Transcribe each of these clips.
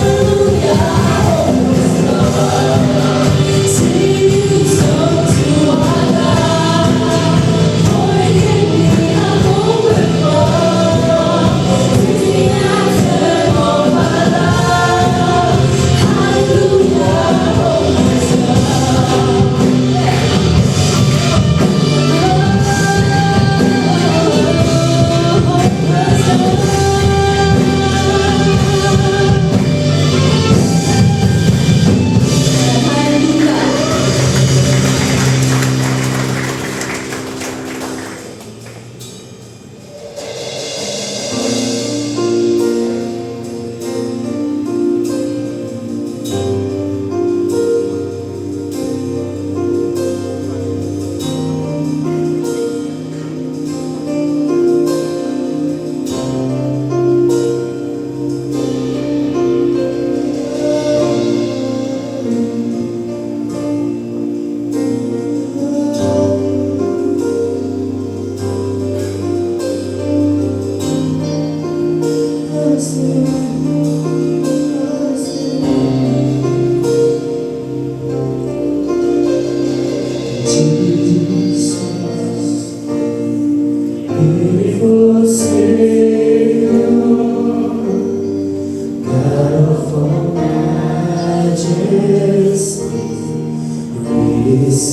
Hallelujah.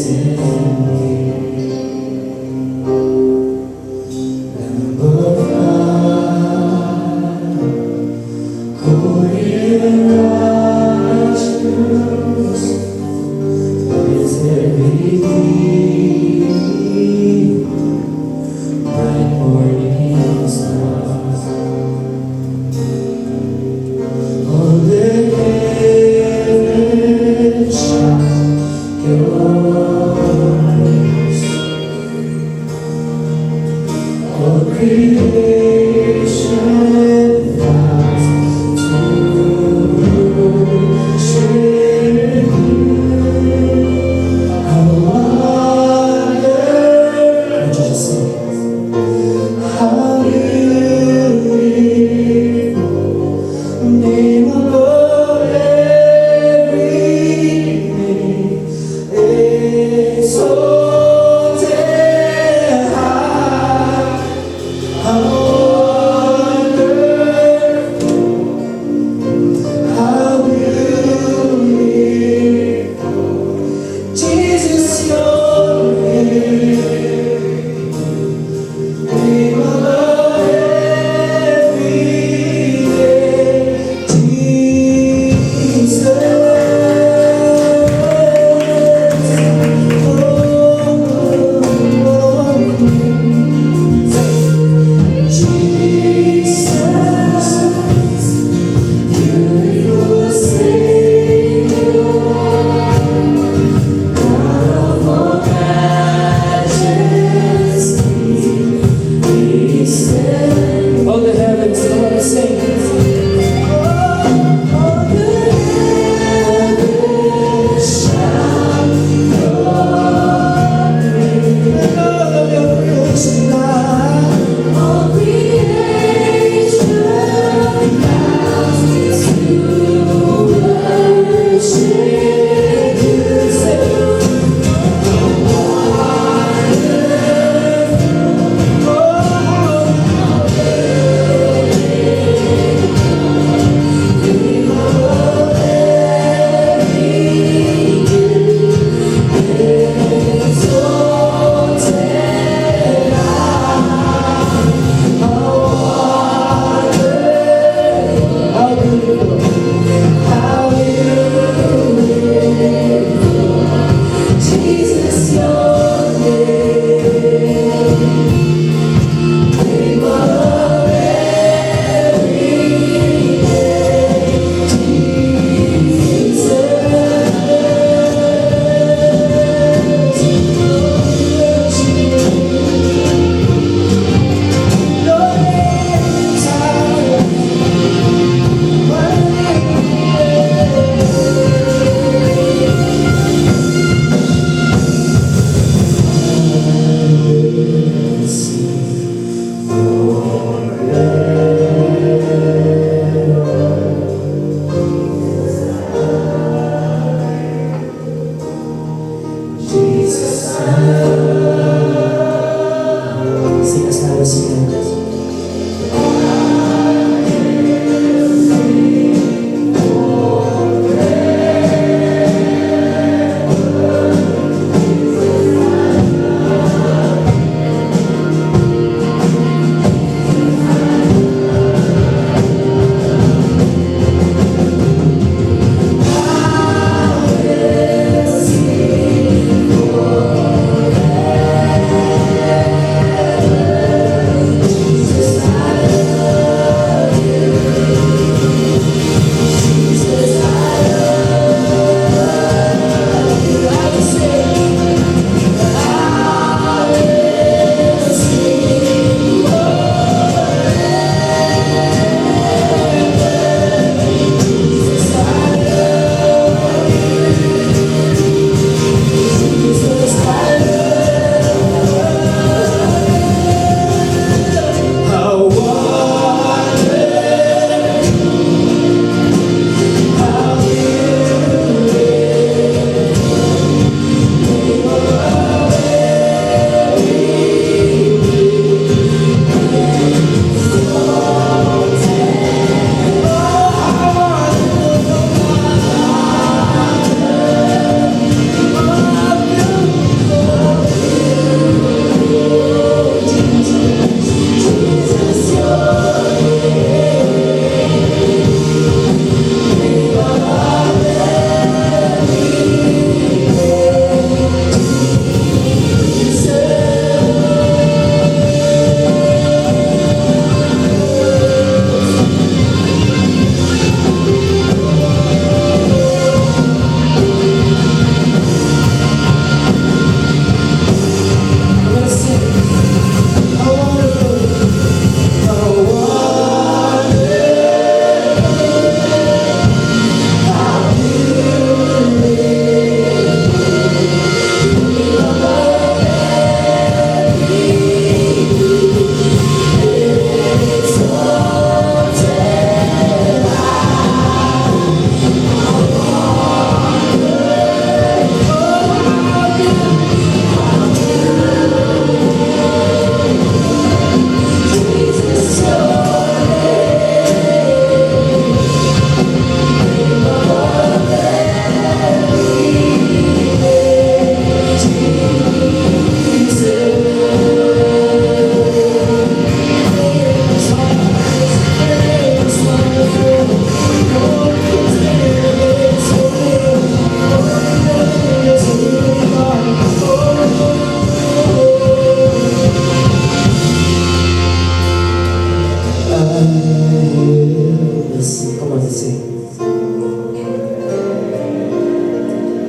in me. Lamb of God, holy and righteous, blessed Redeemer, bright morning star. All the heavens shout your praise.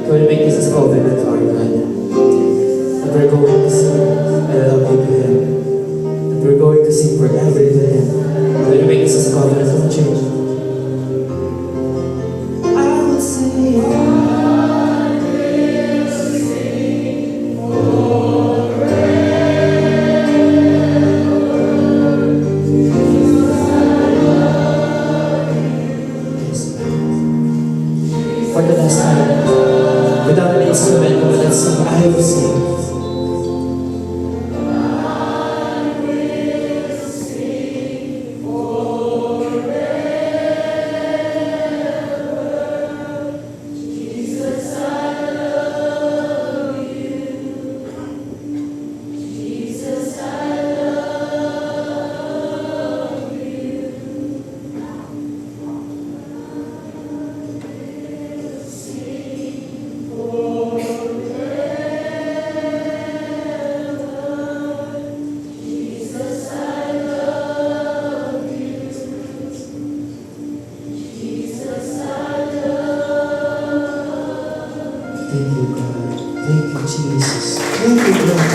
We'll make this as a covenant, Lord God. And we're going to sing, I love you to Him. And we're going to sing forever to Him. We'll make this as a covenant of the church. I will sing. For the last time, without an instrument, but let's sing, I will sing. Thank you, God. Thank you, Jesus. Thank you, God.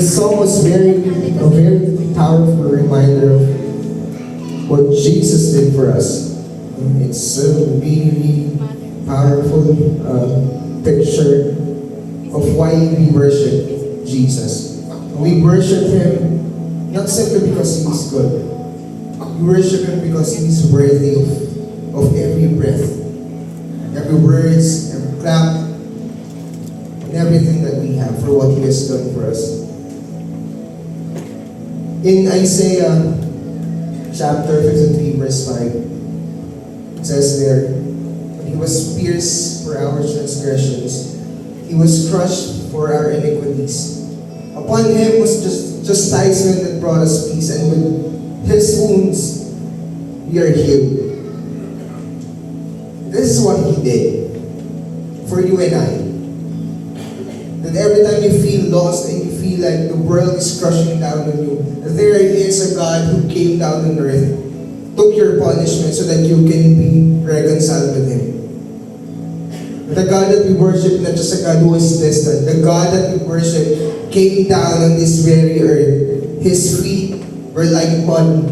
This song was a very powerful reminder of what Jesus did for us. It's a really powerful picture of why we worship Jesus. We worship Him not simply because He's good. We worship Him because He's worthy of every breath, every words, every clap, and everything that we have for what He has done for us. In Isaiah chapter 53 verse 5, it says there, He was pierced for our transgressions, He was crushed for our iniquities. Upon Him was chastisement that brought us peace, and with His wounds we are healed. This is what He did for you and I. That every time you feel lost and you feel like the world is crushing down on you, there is a God who came down on earth, took your punishment so that you can be reconciled with Him. The God that we worship, not just a God who is distant, the God that we worship came down on this very earth. His feet were like mud,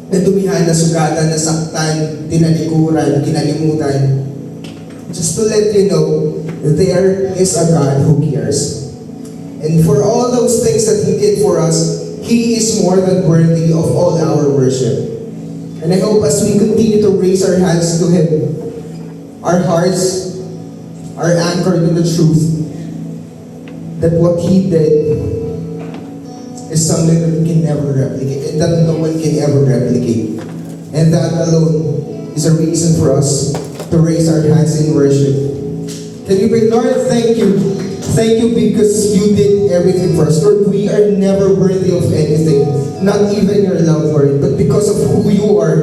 nadumihan, nasugatan, nasaktan, dinalikuran, kinalimutan. Just to let you know, there is a God who cares. And for all those things that He did for us, He is more than worthy of all our worship. And I hope as we continue to raise our hands to Him, our hearts are anchored in the truth that what He did is something that we can never replicate, and that no one can ever replicate. And that alone is a reason for us to raise our hands in worship. Can you pray, Lord, thank you. Thank you because you did everything for us. Lord, we are never worthy of anything, not even your love, Lord. But because of who you are,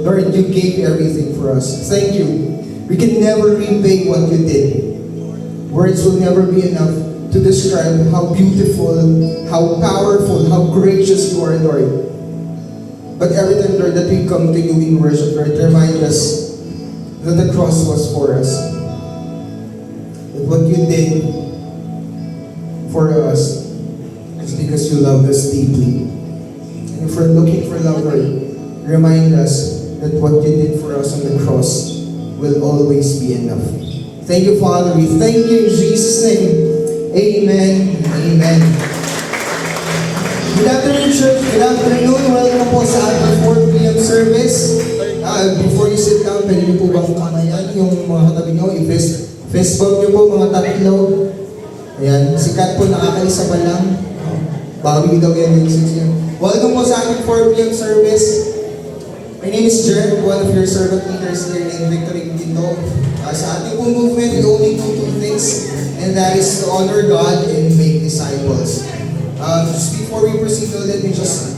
Lord, you gave everything for us. Thank you. We can never repay what you did. Words will never be enough to describe how beautiful, how powerful, how gracious you are, Lord. But every time, Lord, that we come to you in worship, Lord, remind us that the cross was for us. That what you did for us is because you loved us deeply. And if we're looking for love, Lord, remind us that what you did for us on the cross will always be enough. Thank you, Father. We thank you in Jesus' name. Amen. Amen. Good afternoon, church. Good afternoon. Welcome po sa ating 4 p.m. service. Before you sit down, pwede niyo po bang kamayan yung mga katabi niyo? I-Facebook niyo po mga tatlo. Ayan, si Kat po nakakaisa pa lang. Bawi daw yan yung 6 year. Welcome po sa ating 4 p.m. service. My name is Jer, one of your servant leaders here in Victory dito. Sa ating pong movement, we only do 2 things, and that is to honor God and make disciples. Just before we proceed, let me just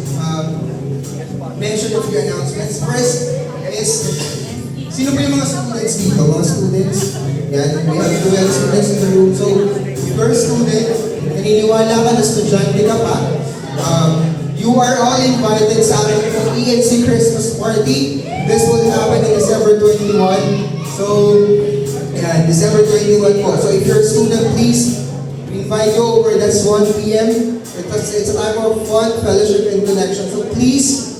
mention a few announcements. First is, sino po yung mga students dito? Mga students? Yan, we have 12 students in the room. So, if you're a student, naniniwala ka na estudyante ka pa, you are all invited sa ating ENC Christmas Party. This will happen in December 21. So, yeah, December 21 po. So if you're a student, please, we invite you over. That's 1 p.m. It's a time of fun, fellowship, and connection. So please,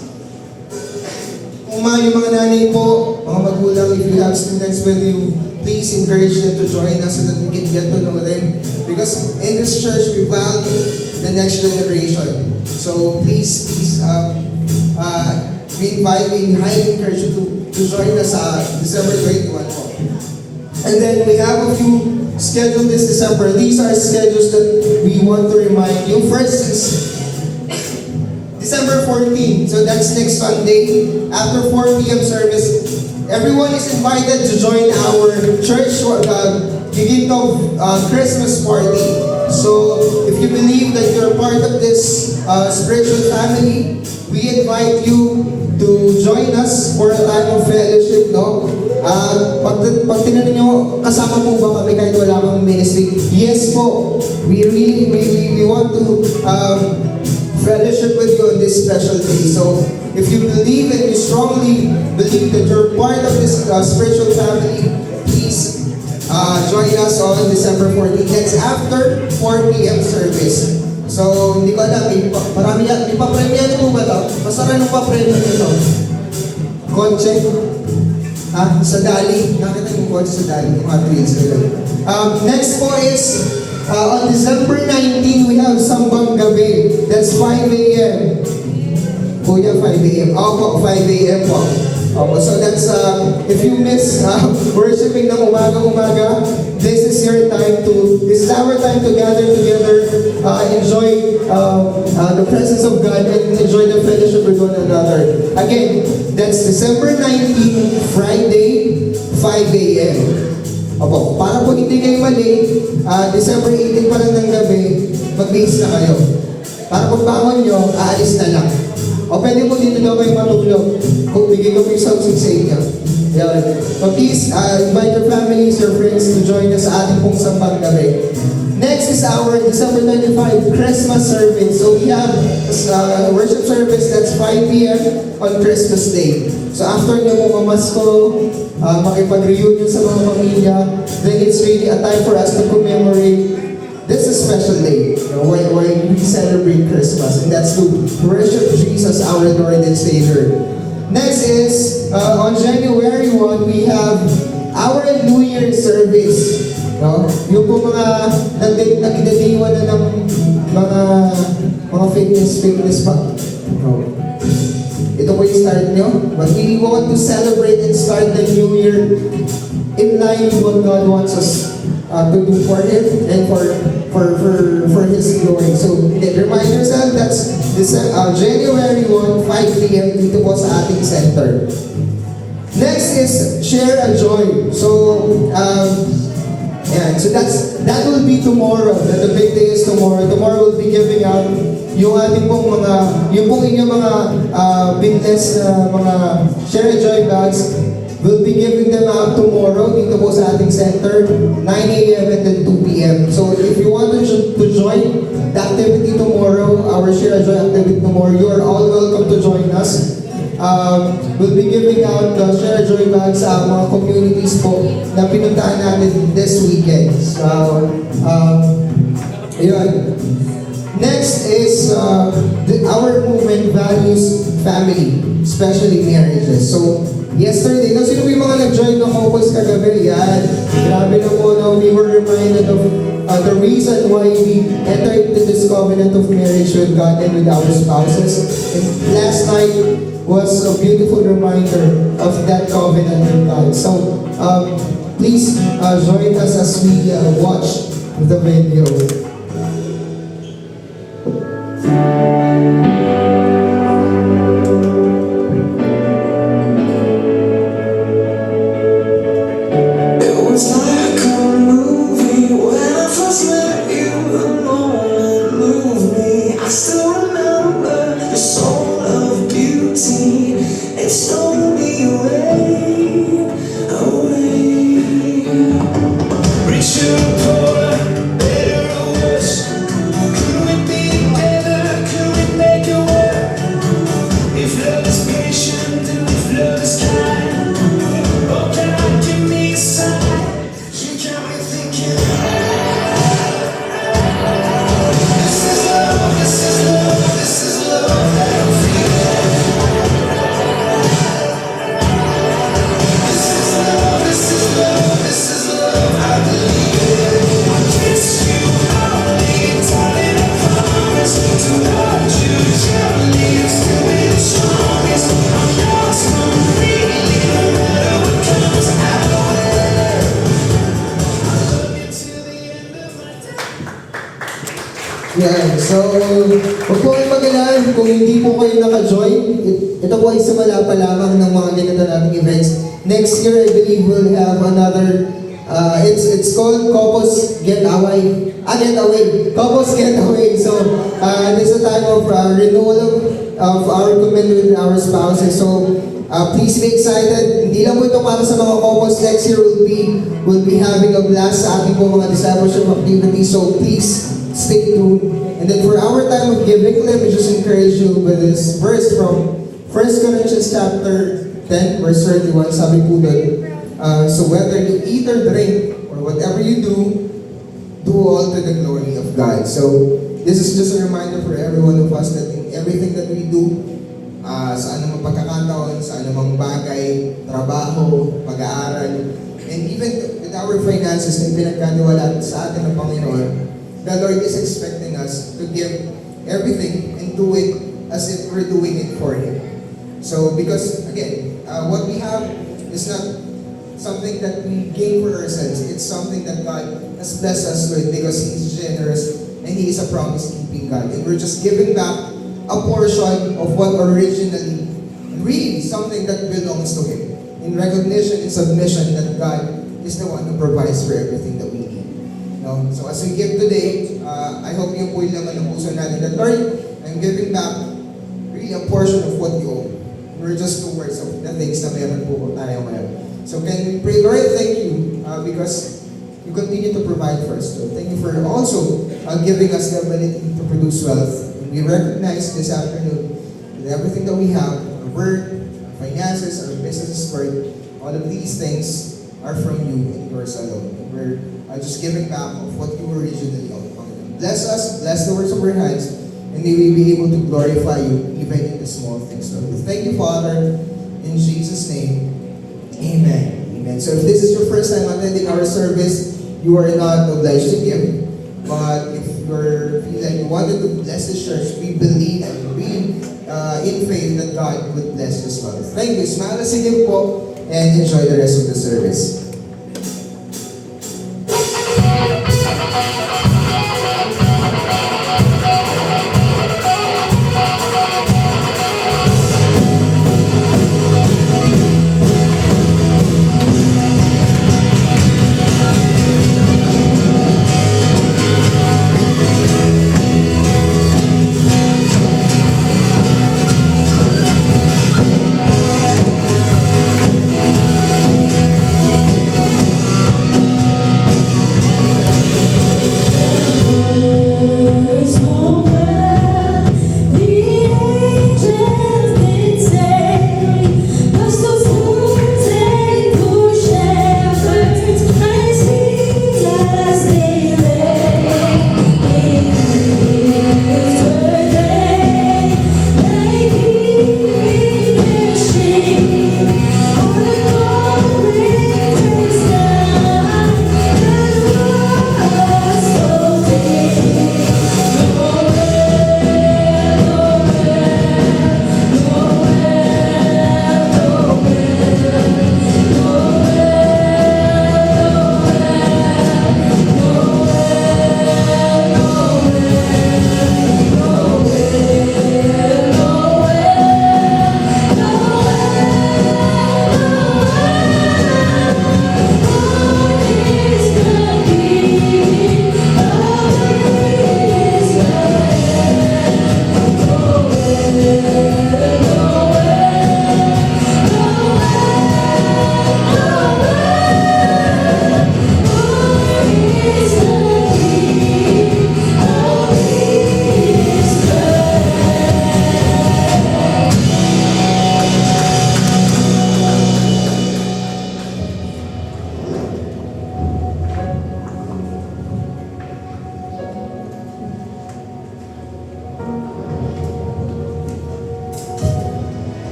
kung yung mga nanay po, mga magulang, if you have students with you, please encourage them to join us so that we can get to know them. Because in this church, we value the next generation. So please, we highly encourage you to join us December 21 po. And then we have a few scheduled this December. These are schedules that we want to remind you. First is December 14. So that's next Sunday. After 4 p.m. service, everyone is invited to join our church Giginto Christmas party. So if you believe that you're part of this spiritual family, we invite you to join us for a time of fellowship, no? Pag tinanong nyo, kasama po ba kami kahit wala kang ministry? Yes po. We want to fellowship with you on this special day. So, if you believe and you strongly believe that you're part of this spiritual family, please join us on December 14th. That's after 4 p.m. service. So So, hindi ko alam, marami yan. May pa-premyo niyo po ba ito? Masara nung pa-premyo niyo ito. Kotse. Sa Dali. Nakita yung kotse sa Dali. Yung Hot Wheels. Next po is, on December 19, we have Sambang Gabi. That's 5 a.m. Kuya, 5 a.m. Opo, 5 a.m. po. Opo, so that's, if you miss worshiping ng umaga-umaga, this is your time this is our time to gather together, enjoy the presence of God, and enjoy the fellowship with one another. Again, that's December 19, Friday, 5 a.m. Opo, para po hindi kayo mali, December 18 pa lang ng gabi, mag-base na kayo. Para pagbangon nyo, aalis na lang. O pwede po dito daw kayo matulog kung bigay ko po yung something sa inyo. Yan. So please, invite your families, your friends to join us sa ating pong sambang gabi. Next is our December 25 Christmas service. So we have a worship service that's 5 p.m. on Christmas Day. So after nyo po mamasko, makipag-reunion sa mga pamilya, then it's really a time for us to commemorate this is a special day, where we celebrate Christmas, and that's to worship Jesus, our Lord and Savior. Next is, on January 1, we have our New Year service. No? Yung po mga nagdadiwan na ng mga fitness pa. No? Ito po yung start nyo. But we want to celebrate and start the New Year in line with what God wants us to do for Him and for His glory. So, remind yourself, that's January 1, 5 p.m. dito po sa ating center. Next is Share a Joy. So, so that will be tomorrow. The big day is tomorrow. Tomorrow we'll be giving out yung ating pong yung pong inyong mga binless na mga Share a Joy bags. We'll be giving them out tomorrow dito po sa ating center, 9 a.m. and then 2 p.m. So if you want to join the activity tomorrow, our Share a Joy activity tomorrow, you are all welcome to join us. We'll be giving out the Share a Joy bags sa mga communities po na pinuntahan natin this weekend. So, yun. Next is our movement values family, especially marriages. So, yesterday, sino po yung mga nag-join ng couples kagabi? Yan. Grabe na po na we were reminded of the reason why we entered into this covenant of marriage with God and with our spouses. And last night was a beautiful reminder of that covenant with God. So, please join us as we watch the video. Yan. So, huwag po kayong mag-alala kung hindi po kayo naka-join. Ito po ay simula pa lamang ng mga ganito nating events. Next year, I believe we'll have another, it's called Couples Getaway. Getaway. Couples Getaway. So, this is a time of renewal of our commitment with our spouses. So, please be excited. Hindi lang po ito para sa mga couples. Next year, we'll be having a blast sa ating po mga discipleship activities. So, please, stay tuned. And then for our time of giving, let me just encourage you with this verse from 1 Corinthians chapter 10, verse 31. Sabi po doon, so whether you eat or drink, or whatever you do all to the glory of God. So, this is just a reminder for every one of us that in everything that we do, sa anumang pagkakataon, sa anumang bagay, trabaho, pag-aaral, and even with our finances na pinagkaniwalaan sa atin ng Panginoon, the Lord is expecting us to give everything and do it as if we're doing it for Him. So, because again, what we have is not something that we gain for ourselves. It's something that God has blessed us with because He's generous and He is a promise-keeping God. And we're just giving back a portion of what originally, really something that belongs to Him. In recognition and submission that God is the one who provides for everything that we need. No? So as we give today, I hope yung po yung naman ng puso natin that, Lord, I'm giving back really a portion of what you owe. We're just stewards of the things na meron po tayo ngayon. So can we pray, Lord, thank you because you continue to provide for us. So thank you for also giving us the ability to produce wealth. And we recognize this afternoon that everything that we have, our work, our finances, our businesses, Lord, all of these things are from you and yours alone. And we're just giving back of what you originally owed. Bless us, bless the works of our hands, and may we be able to glorify you even in the small things, Lord. We thank you, Father, in Jesus' name. Amen. Amen. So if this is your first time attending our service, you are not obliged to give. But if you feel like you wanted to bless the church, we believe and we in faith that God would bless this Father. Thank you. Smile as you give po and enjoy the rest of the service.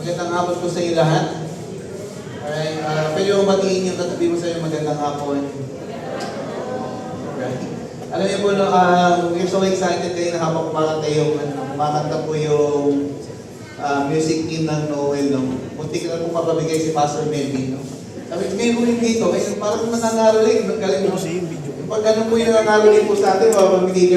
Magandang hapon po sa iyo lahat. Alright, pwede mo batiin yung katabi mo sa iyo magandang hapon. Alright. Alam niyo po, no, we're so excited kayo na habang kumakanta po yung music team ng Noel. No? Muntik na po mapabigay si Pastor Melvin. No? Sabi, ngayon po yung dito, parang manangaroling. Galing mo. Pag ganun po yung nanangaroling po sa atin, mapabigay